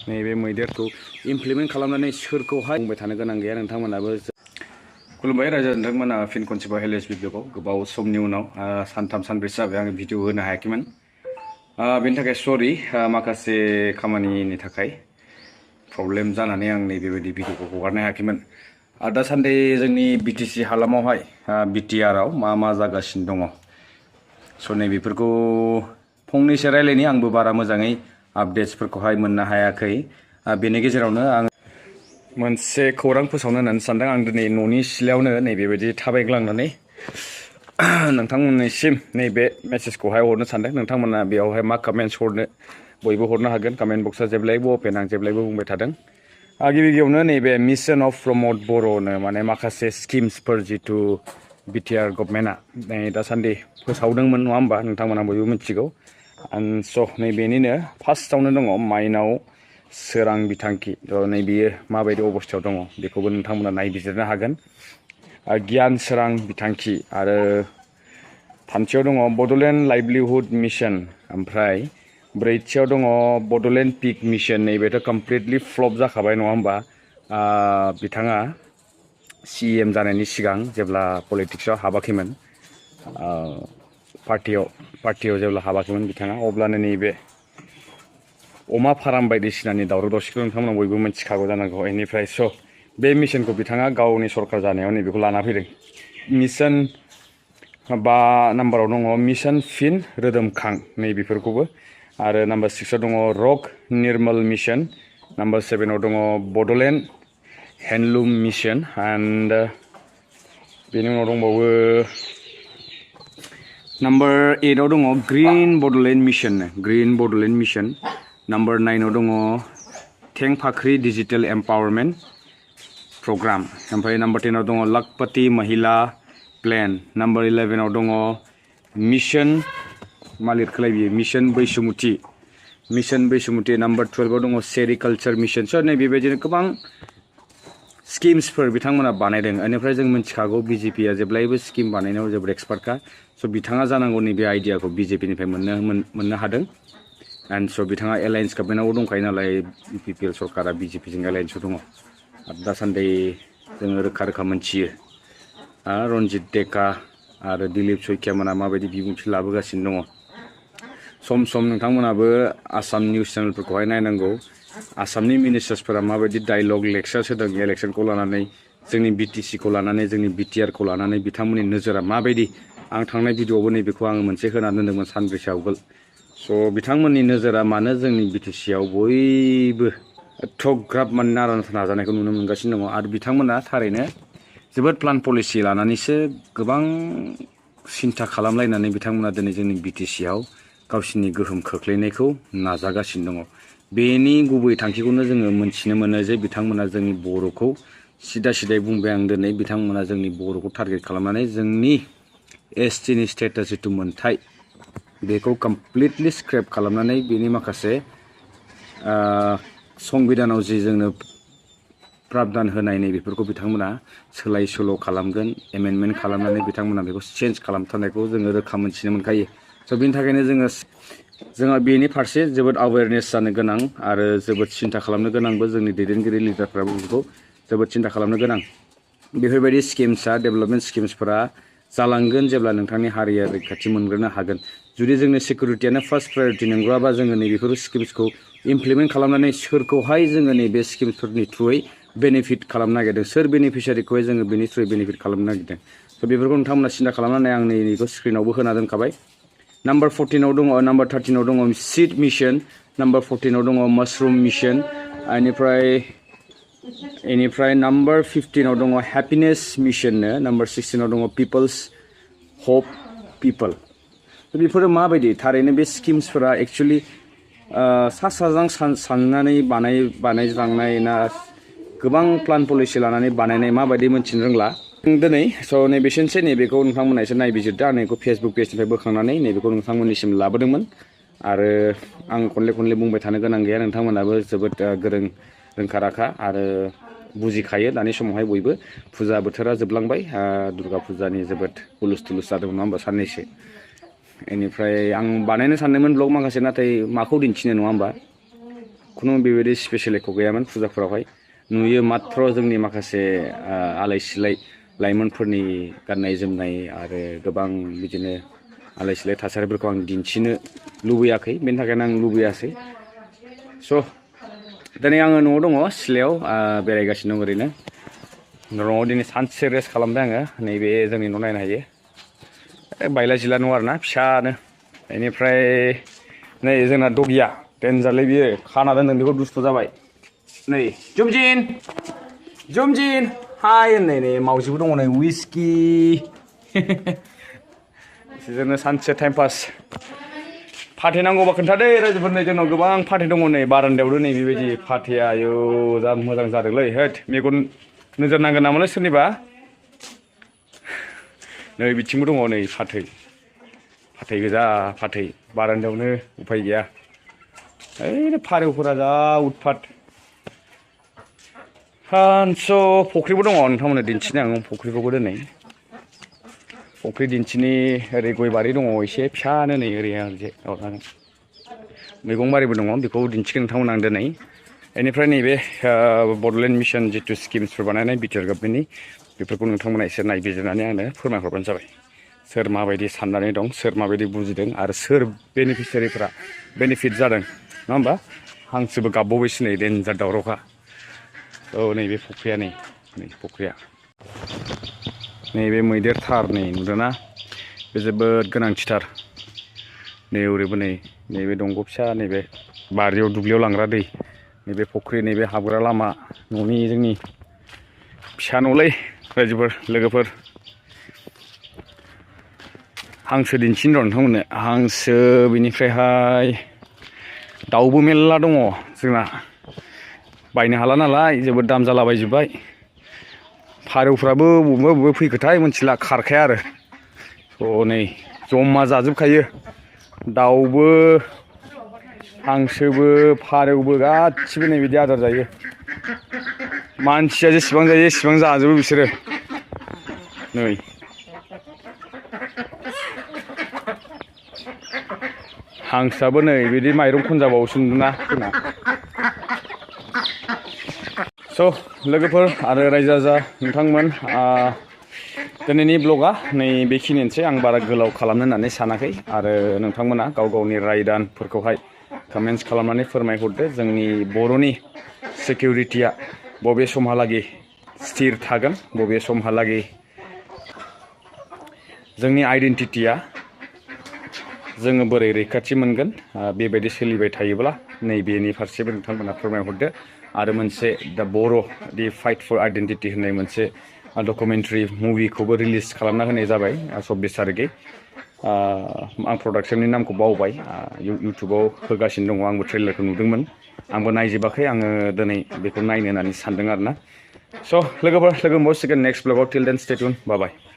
नैबे मैदेरखौ इमप्लिमेन्ट खालामनानै सोरखौहाय बुंबाय थानो गोनां गैया नोंथांमोनाबो खुलुमबाय रायजो नोंथांमोना फिन खनसेबाव हेलेस भिडिअखौ गोबाव समनि उनाव सानथाम सानब्रैसो जाबाय आङो भिडिअ होनो हायाखैमोन बेनि थाखाय सरि माखासे खामानिनि थाखाय प्रब्लेम जानानै आं नैबेबायदि भिडिअखौ हगारनो हायाखैमोन दासान्दि जोंनि बिटिसि हालामावहाय BTR आव मा जागासिनो दङ स' नैबेफोरखौ फंनैसो रायलायनि आंबो बारा मोजाङै आपडेट्सफोरखौहाय मोननो हायाखै बेनि गेजेरावनो आं मोनसे खौरां फोसावनो होननानै सानदों आं दिनै न'नि सिलायावनो नैबेबायदि थाबायग्लांनानै नोंथांमोननिसिम नैबे मेसेजखौहाय हरनो सानदों नोंथांमोना बेयावहाय मा कमेन्ट्स हरनो बयबो हरनो हागोन कमेन्ट बक्सआ जेब्लायबो अपेन आं जेब्लायबो बुंबाय थादों गिबियावनो नैबे मिशन अफ प्रमोट बर'नो माने माखासे स्किम्सफोर जितु BTR गभर्नमेन्टआ नै दासान्दि फोसावदोंमोन नङा होमबा नोंथांमोना बयबो मिथिगौ स' नैबेनिनो फार्स्टआवनो दङ माइनाव सोरां बिथांखि नैबेयो माबायदि अबस्थायाव दङ बेखौबो नोंथांमोना नायबिजिरनो हागोन गियान सोरां बिथांखि आरो थामथियाव दङ बड'लेण्ड लाइभलिहुड मिशन ओमफ्राय ब्रैथियाव दङ बड'लेण्ड पिक मिशन नैबेथ' कमप्लिटलि फ्लप जाखाबाय नङा होमबा बिथाङा CM जानायनि सिगां जेब्ला पलिटिक्सआव हाबाखैमोन पार्टियाव जेब्ला हाबाखैमोन बिथाङा अब्लानो नैबे अमा फार्म बायदिसिनानि दावराव दावसिखौ नोंथांमोना बयबो मिथिखागौ जानांगौ बेनिफ्राय स' बे मिशनखौ बिथाङा गावनि सरकार जानायाव नैबेखौ लाना फैदों मिशन बा नाम्बाराव दङ मिशन फिन रोदोमखां नैबेफोरखौबो आरो नाम्बार 6आव दङ रक निर्मल मिशन नाम्बार 7आव दङ बड'लेण्ड हेन्डलुम मिशन एन्ड बेनि उनाव दंबावो नाम्बार 8आव दङ ग्रीन बड'लेण्ड मिशन नाम्बार 9आव दङ थें फाख्रि डिजिटेल एम्पावारमेन्ट प्रग्राम ओमफ्राय नाम्बार 10आव दङ लाखपति महिला प्लेन नाम्बार 11आव दङ मिशन मा लिरखोलाय बियो मिशन बैसुमुथि नाम्बार 12आव दङ सेरिकालचार मिशन स' नैबेबायदिनो गोबां स्किम्सफोर बिथांमोना बानायदों बेनिफ्राय जों मिथिखागौ BJPआ जेब्लायबो स्किम बानायनायाव जोबोद एक्सपार्टखा स' बिथाङा जानांगौ नैबे आइडियाखौ BJPनिफ्राय मोननो हादों एन्ड स' बिथाङा एलायन्स गभर्नमेन्टआवबो दंखायो नालाय UPPL सरकारा BJPजों एलायन्सआव दङ दासान्दि जोङो रोखा मोनथियो रन्जित डेका आरो दिलीप सैकियामोना माबायदि बिबुंथि लाबोगासिनो दङ सम नोंथांमोनाबो आसाम निउस चेनेलफोरखौहाय नायनांगौ आसामनि मिनिस्टार्सफोरा माबायदि डायलग लेक्चार्स होदों इलेक्सनखौ लानानै जोंनि BTCखौ लानानै जोंनि BTRखौ लानानै बिथांमोननि नोजोरा माबायदि आं थांनाय भिडिअआवबो नैबेखौ आङो मोनसे होना दोन्दोंमोन सानब्रैसो आवगोल स' बिथांमोननि नोजोरा मानो जोंनि BTCआव बयबो एथ'ग्राब माने नारा नाथा नाजानायखौ नुनो मोनगासिनो दङ आरो बिथांमोना थारैनो जोबोद प्लान पलिसि लानानैसो गोबां सिन्था खालामलायनानै बिथांमोना दिनै जोंनि BTCआव गावसिनि गोहोम खोख्लैनायखौ नाजागासिनो दङ बेनि गुबै थांखिखौनो जोङो मोनथिनो मोनो जे बिथांमोना जोंनि बर'खौ सिदायै बुंबाय आं दिनै बिथांमोना जोंनि बर'खौ टारगेट खालामनानै जोंनि STनि स्टेटास जिथु मोन्थाय बेखौ कमप्लिटलि स्क्रेप खालामनानै बेनि माखासे संबिधानाव जि जोंनो प्राबधान होनाय नैबेफोरखौ बिथांमोना सोलाय सोल' खालामगोन एमेन्डमेन्ट खालामनानै बिथांमोना बेखौ चेन्ज खालामथारनायखौ जोङो रोखा मोनथिनो मोनखायो स' बिनि थाखायनो जोंहा बेनि फारसे जोबोद एवेयारनेस जानो गोनां आरो जोबोद सिन्था खालामनो गोनांबो जोंनि दैदेनगिरि लिडारफ्राबो बेखौ जोबोद सिन्था खालामनो गोनां बेफोरबायदि स्किम्सआ डेभेलपमेन्ट स्किम्सफोरा जालांगोन जेब्ला नोंथांनि हारिया रैखाथि मोनग्रोनो हागोन जुदि जोंनि सिकिउरिटियानो फार्स्ट प्रायरिटि नंगौबा जोङो नैबेफोर स्किम्सखौ इमप्लिमेन्ट खालामनानै सोरखौहाय जोङो नैबे स्किम्सफोरनि थ्रुयै बेनिफिट खालामनो नागिरदों सोर बेनिफिसियारिखौहाय जोङो बेनि थ्रुयै बेनिफिट खालामनो नागिरदों स' बेफोरखौ नोंथांमोना सिन्था खालामनानै आं नैबेखौ स्क्रिनावबो होना दोनखाबाय नाम्बार 13आव दङ नाम्बार 13आव दङ सीड मिशन नाम्बार 14आव दङ माशरुम मिशन बेनिफ्राय नाम्बार 15आव दङ हेपिनेस मिशननो नाम्बार 16आव दङ पिपल्स होप पिपल बेफोरो माबायदि थारैनो बे स्किम्सफोरा एक्सुवेलि सा साज्रां साननानै बानायज्रांनाय ना गोबां प्लान पलिसि लानानै बानायनाय माबायदि मोनथिनो रोंला दिनै स' नैबेसोनोसै नैबेखौ नोंथांमोना एसे नायबिजिरदो आं नैखौ फेसबुक पेजनिफ्राय बोखांनानै नैबेखौ नोंथांमोननिसिम लाबोदोंमोन आरो आं खनले बुंबाय थानो गोनां गैया नोंथांमोनाबो जोबोद गोरों रोंखा राखा आरो बुजिखायो दानि समावहाय बयबो फुजा बोथोरा जोबलांबाय दुर्गा फुजानि जोबोद हुलुस थुलुस जादोंमोन नङा होमबा साननैसो बेनिफ्राय आं बानायनो सानदोंमोन ब्लग माखासे नाथाय माखौ दिन्थिनो नङा होमबा खुनु बेबायदि स्पेशल एख' गैयामोन फुजाफोरावहाय नुयो मात्र जोंनि माखासे आलाय सिलाय लाइमोनफोरनि गाननाय जोमनाय आरो गोबां बिदिनो आलाय सिलाय थासारिफोरखौ आं दिन्थिनो लुबैयाखै बेनि थाखायनो आं लुबैयासै स' दिनै आङो न'आव दङ सिथ्लायाव बेरायगासिनो दं ओरैनो न'आव दिनै सानसे रेस्ट खालामबाय आङो नैबे जोंनि न' नायनो हायो बायला जिला न' आरोना फिसानो बेनिफ्राय नै जोंना दगिया देनजारलै बियो खाना दोनदों बेखौ दुस्थ' जाबाय नै जुमजिन हाय होननाय नै मावजिबो दङ नै विस्कि बिसोरनो सानसे टाइम पास फाथै नांगौबा खोन्थादे रायजोफोरनो जोंनाव गोबां फाथै दङ नै बारान्दायावनो नै बेबायदि फाथैया आयौ जा मोजां जादोंलै होद मेगन नोजोर नांगोन नामालै सोरनिबा नै बिथिंबो दङ नै फाथै गोजा फाथै बारान्दायावनो उफाय गैया ओइ फारौफोरा जा उतपात स' फुख्रिबो दङ नोंथांमोननो दिन्थिनो आं फुख्रिखौबो दिनै फुख्रि दिन्थिनि ओरै गय बारि दङ एसे फिसानो नै ओरै मैगं बारिबो दङ बेखौ दिन्थिगोन नोंथांमोन आं दिनै बेनिफ्राय नैबे बड'लेण्ड मिशन जिथु स्किम्सफोर बानायनाय BTR गभमेन्टनि बेफोरखौ नोंथांमोना एसे नायबिजिरनानै आंनो फोरमायहरबानो जाबाय सोर माबायदि साननानै दं सोर माबायदि बुजिदों आरो सोर बेनिफिसियारिफोरा बेनिफिट जादों नङा होमबा हांसोबो गाबबावबायसो नै देन्जार दावरावखा औ नैबे फुख्रिया नै फुख्रिया नैबे मैदेर थार नै नुदोंना बे जोबोद गोनांथिथार नै ओरैबो नैबे दंग' फिसा नैबे बारियाव दुब्लियाव लांग्रा दै नैबे फुख्रि नैबे हाबग्रा लामा न'नि जोंनि फिसा न'लै रायजोफोर लोगोफोर हांसो दिन्थिनो र' नोंथांमोननो हांसो बिनिफ्रायहाय दाउबो मेल्ला दङ जोंना बायनो हाला नालाय जोबोद दाम जालाबायजोब्बाय फारौफ्राबो बबेबा फैखोथाय मिथिला खारखाया आरो थ' नै जमा जाजोबखायो दाउबो हांसोबो फारौबो गासिबो नै बिदि आदार जायो मानसिया जेसेबां जायो एसेबां जाजोबो बिसोरो नै हांसोआबो नै बिदि माइरं खनजाबावोसो नुदोंना जोंना स' लोगोफोर आरो रायजो राजा नोंथांमोन दिनैनि ब्लगा नै बेखिनियानोसै आं बारा गोलाव खालामनो होननानै सानाखै आरो नोंथांमोना गाव गावनि रायदानफोरखौहाय कमेन्ट्स खालामनानै फोरमायहरदो जोंनि बर'नि सिकिउरिटिया बबे समहालागै स्थिर थागोन बबे समहालागै जोंनि आइडेन्टिटिया जोङो बोरै रैखाथि मोनगोन बेबायदि सोलिबाय थायोब्ला नैबेनि फारसेबो नोंथांमोना फोरमायहरदो आरो मोनसे दा बर' दि फाइट फर आइडेन्टिटि होननाय मोनसे डकुमेन्टारि मुभिखौबो रिलिज खालामना होनाय जाबाय 24 तारिखै आं प्रडाक्शननि नामखौ बावबाय इउटुबाव होगासिनो दङ आंबो ट्रेलारखौ नुदोंमोन आंबो नायजोबाखै आङो दिनै बेखौ नायनो होननानै सानदों आरोना स' लोगोफोर लोगो मोनबावसिगोन नेक्स्ट ब्लगाव टिल देन स्टे टिउन बाय बाय